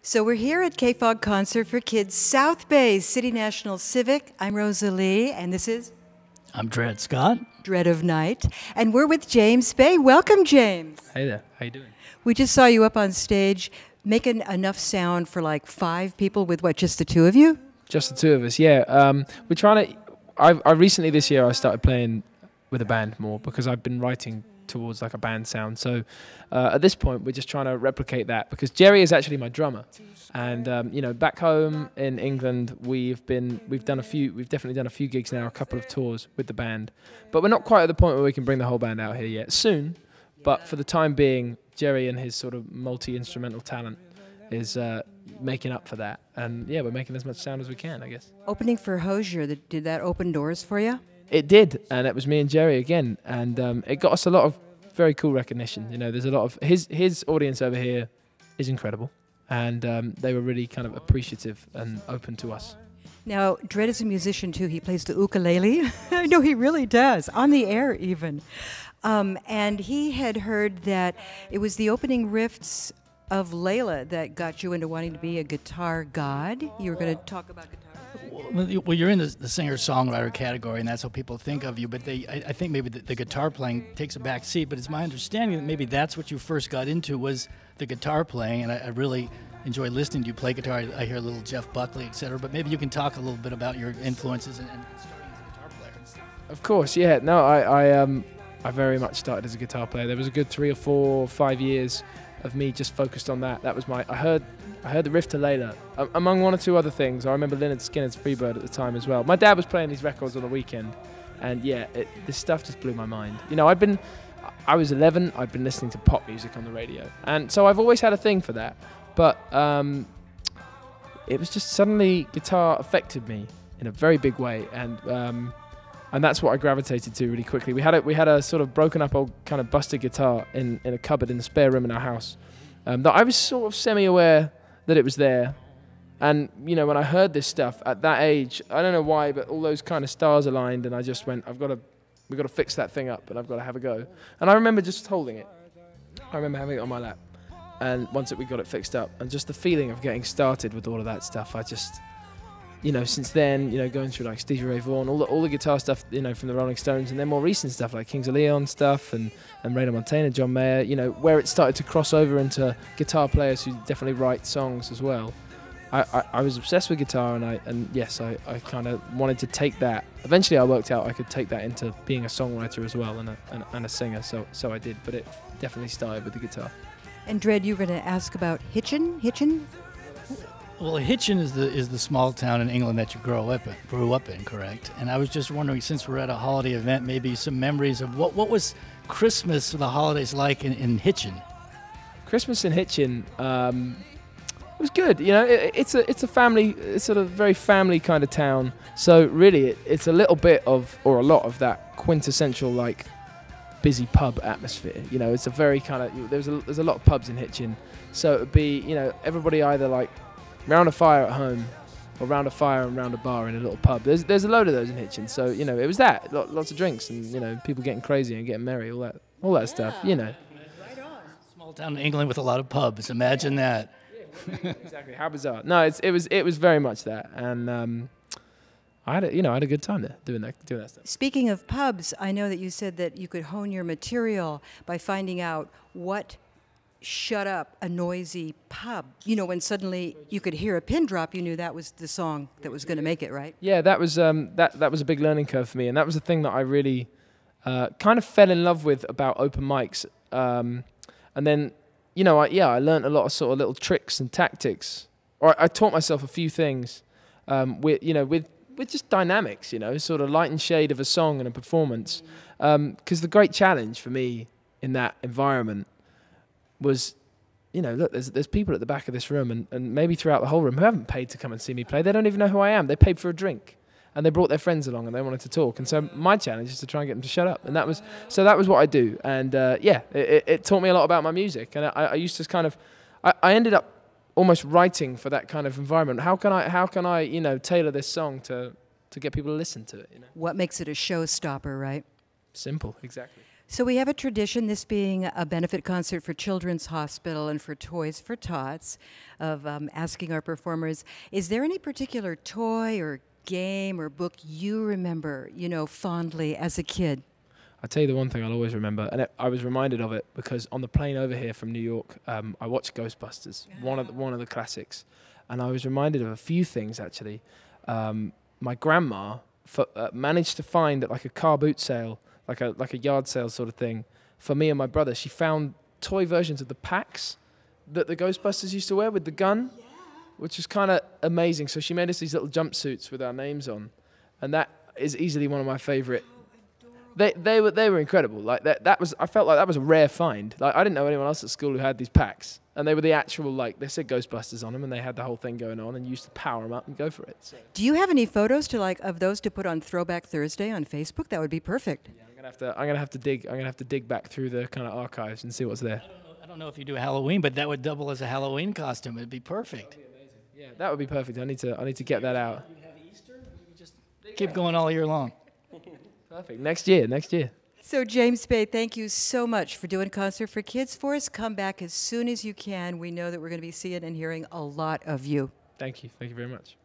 So we're here at KFOG Concert for Kids, South Bay City National Civic. I'm Rosalie, and this is I'm Dred Scott. Dread of Night. And we're with James Bay. Welcome, James. Hey there. How you doing? We just saw you up on stage making enough sound for like 5 people with what, just the 2 of you? Just the 2 of us, yeah. We're trying to... I recently this year I started playing with a band more because I've been writing towards like a band sound. So at this point we're just trying to replicate that because Jerry is actually my drummer, and you know, back home in England we've definitely done a few gigs now, a couple of tours with the band, but we're not quite at the point where we can bring the whole band out here yet. Soon, but for the time being, Jerry and his sort of multi-instrumental talent is making up for that, and yeah, we're making as much sound as we can, I guess. Opening for Hosier, did that open doors for you? It did, and it was me and Jerry again, and it got us a lot of very cool recognition. You know, there's a lot of his audience over here is incredible, and they were really kind of appreciative and open to us. Now, Dred is a musician too. He plays the ukulele. I know he really does, on the air even. And he had heard that it was the opening riffs of Layla that got you into wanting to be a guitar god. You were going to talk about guitar. Well, you're in the singer-songwriter category, and that's how people think of you, but I think maybe the guitar playing takes a back seat, but it's my understanding that maybe that's what you first got into, was the guitar playing, and I really enjoy listening to you play guitar. I hear a little Jeff Buckley, etc., but maybe you can talk a little bit about your influences and starting as a guitar player. Of course, yeah. No, I very much started as a guitar player. There was a good 3 or 4 or 5 years of me just focused on that. That was I heard the riff to Layla, among 1 or 2 other things. I remember Lynyrd Skynyrd's Freebird at the time as well. My dad was playing these records on the weekend, and yeah, this stuff just blew my mind. You know, I was 11, I'd been listening to pop music on the radio, and so I've always had a thing for that, but it was just suddenly guitar affected me in a very big way, and that's what I gravitated to really quickly. We had a sort of broken up old kind of busted guitar in a cupboard in the spare room in our house, that I was sort of semi-aware that it was there. And you know, when I heard this stuff at that age, I don't know why, but all those kind of stars aligned, and I just went, we've got to fix that thing up, and I've got to have a go. And I remember just holding it. I remember having it on my lap, and once we got it fixed up, and just the feeling of getting started with all of that stuff, I just, you know, since then, you know, going through like Stevie Ray Vaughan, all the guitar stuff, you know, from the Rolling Stones, and then more recent stuff like Kings of Leon stuff and Rainer Montana, John Mayer, you know, where it started to cross over into guitar players who definitely write songs as well. I was obsessed with guitar, and yes, I kind of wanted to take that. Eventually, I worked out I could take that into being a songwriter as well and a singer. So I did, but it definitely started with the guitar. And Dred, you were going to ask about Hitchin? Well, Hitchin is the small town in England that you grew up in, correct? And I was just wondering, since we're at a holiday event, maybe some memories of what was Christmas or the holidays like in Hitchin? Christmas in Hitchin, it was good. You know, it's a family, it's sort of very family kind of town. So really, it's a little bit of, or a lot of that quintessential like busy pub atmosphere. You know, it's a very kind of, there's a lot of pubs in Hitchin. So it would be, you know, everybody either like round a fire at home, or round a fire and round a bar in a little pub. There's a load of those in Hitchin. So you know, it was that lots of drinks and, you know, people getting crazy and getting merry, all that stuff. You know, right on. Small town in England with a lot of pubs. Imagine that. Yeah, exactly. How bizarre. No, it was very much that, and I had a good time there doing that stuff. Speaking of pubs, I know that you said that you could hone your material by finding out what shut up a noisy pub. You know, when suddenly you could hear a pin drop, you knew that was the song that was going to make it, right? Yeah, that was that was a big learning curve for me, and that was the thing that I really kind of fell in love with about open mics. And then, you know, I learned a lot of sort of little tricks and tactics, or I taught myself a few things with just dynamics, you know, sort of light and shade of a song and a performance. Because the great challenge for me in that environment was, you know, look, there's people at the back of this room and maybe throughout the whole room who haven't paid to come and see me play. They don't even know who I am. They paid for a drink, and they brought their friends along and they wanted to talk. And so my challenge is to try and get them to shut up. And that was what I do. And yeah, it taught me a lot about my music. And I used to kind of, I ended up almost writing for that kind of environment. How can I, you know, tailor this song to get people to listen to it? You know? What makes it a showstopper, right? Simple, exactly. So we have a tradition, this being a benefit concert for Children's Hospital and for Toys for Tots, of asking our performers, is there any particular toy or game or book you remember, fondly as a kid? I'll tell you the one thing I'll always remember, and I was reminded of it because on the plane over here from New York, I watched Ghostbusters, one of the classics, and I was reminded of a few things actually. My grandma managed to find at like a car boot sale, like a yard sale sort of thing, for me and my brother. She found toy versions of the packs that the Ghostbusters used to wear with the gun, which was kind of amazing. So she made us these little jumpsuits with our names on, and that is easily one of my favorite. They were incredible. Like I felt like that was a rare find. Like I didn't know anyone else at school who had these packs, and they were the actual, like, they said Ghostbusters on them, and they had the whole thing going on, and you used to power them up and go for it. So. Do you have any photos of those to put on Throwback Thursday on Facebook? That would be perfect. Yeah, I'm gonna have to dig back through the kind of archives and see what's there. I don't know if you do Halloween, but that would double as a Halloween costume. It'd be perfect. That would be amazing. Yeah, that would be perfect. I need to get that out. You have Easter. You just keep going all year long. Perfect. Next year. So James Spade, thank you so much for doing Concert for Kids for us. Come back as soon as you can. We know that we're going to be seeing and hearing a lot of you. Thank you very much.